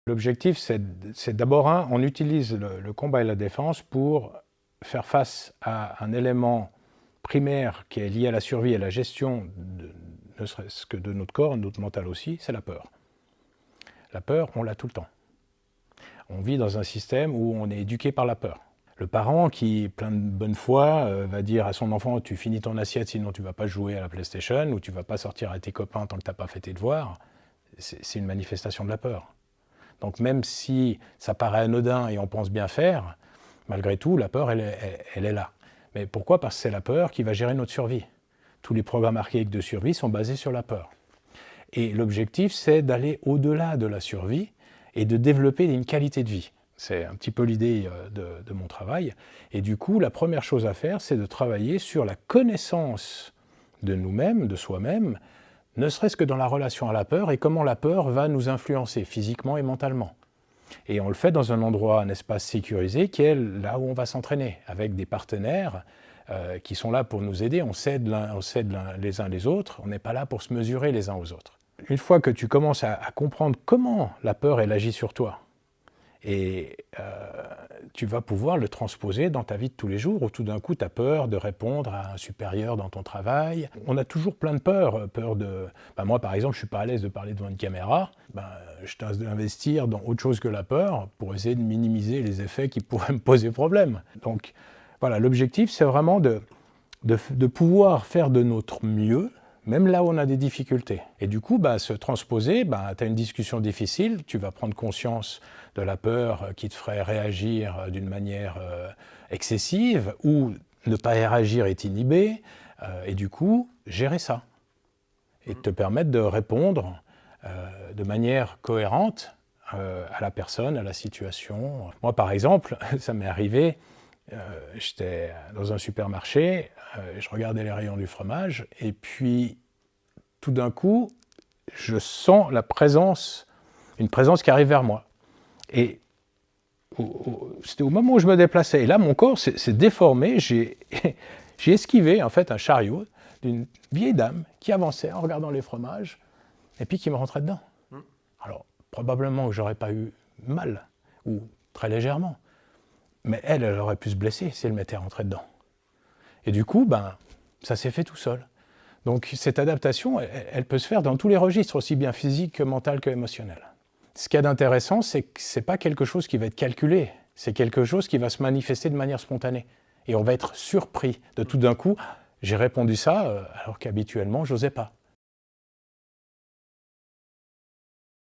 L'objectif, c'est d'abord, on utilise le combat et la défense pour faire face à un élément primaire qui est lié à la survie et à la gestion, ne serait-ce que de notre corps, de notre mental aussi, c'est la peur. La peur, on l'a tout le temps. On vit dans un système où on est éduqué par la peur. Le parent qui, plein de bonne foi, va dire à son enfant « tu finis ton assiette, sinon tu ne vas pas jouer à la PlayStation » ou « tu ne vas pas sortir avec tes copains tant que tu n'as pas fait tes devoirs », c'est une manifestation de la peur. Donc même si ça paraît anodin et on pense bien faire, malgré tout, la peur, elle est là. Mais pourquoi? Parce que c'est la peur qui va gérer notre survie. Tous les programmes archaïques de survie sont basés sur la peur. Et l'objectif, c'est d'aller au-delà de la survie et de développer une qualité de vie. C'est un petit peu l'idée de mon travail. Et du coup, la première chose à faire, c'est de travailler sur la connaissance de nous-mêmes, de soi-même, ne serait-ce que dans la relation à la peur et comment la peur va nous influencer physiquement et mentalement. Et on le fait dans un endroit, un espace sécurisé qui est là où on va s'entraîner, avec des partenaires qui sont là pour nous aider. On s'aide les uns les autres, on n'est pas là pour se mesurer les uns aux autres. Une fois que tu commences à comprendre comment la peur elle agit sur toi, et tu vas pouvoir le transposer dans ta vie de tous les jours, où tout d'un coup tu as peur de répondre à un supérieur dans ton travail. On a toujours plein de peurs. Moi par exemple, je ne suis pas à l'aise de parler devant une caméra. Je tente d'investir dans autre chose que la peur pour essayer de minimiser les effets qui pourraient me poser problème. Donc voilà, l'objectif c'est vraiment de pouvoir faire de notre mieux, même là où on a des difficultés. Et du coup, se transposer, tu as une discussion difficile, tu vas prendre conscience de la peur qui te ferait réagir d'une manière excessive, ou ne pas réagir et t'inhiber, et du coup, gérer ça. Et te permettre de répondre de manière cohérente à la personne, à la situation. Moi, par exemple, ça m'est arrivé, j'étais dans un supermarché, je regardais les rayons du fromage, et puis tout d'un coup, je sens une présence qui arrive vers moi. Et c'était au moment où je me déplaçais. Et là, mon corps s'est déformé, j'ai esquivé en fait un chariot d'une vieille dame qui avançait en regardant les fromages, et puis qui me rentrait dedans. Alors, probablement que j'aurais pas eu mal, ou très légèrement. Mais elle aurait pu se blesser si elle m'était rentrée dedans. Et du coup, ça s'est fait tout seul. Donc cette adaptation, elle peut se faire dans tous les registres, aussi bien physique que mental que émotionnel. Ce qu'il y a d'intéressant, c'est que ce n'est pas quelque chose qui va être calculé, c'est quelque chose qui va se manifester de manière spontanée. Et on va être surpris de tout d'un coup, j'ai répondu ça alors qu'habituellement, je n'osais pas.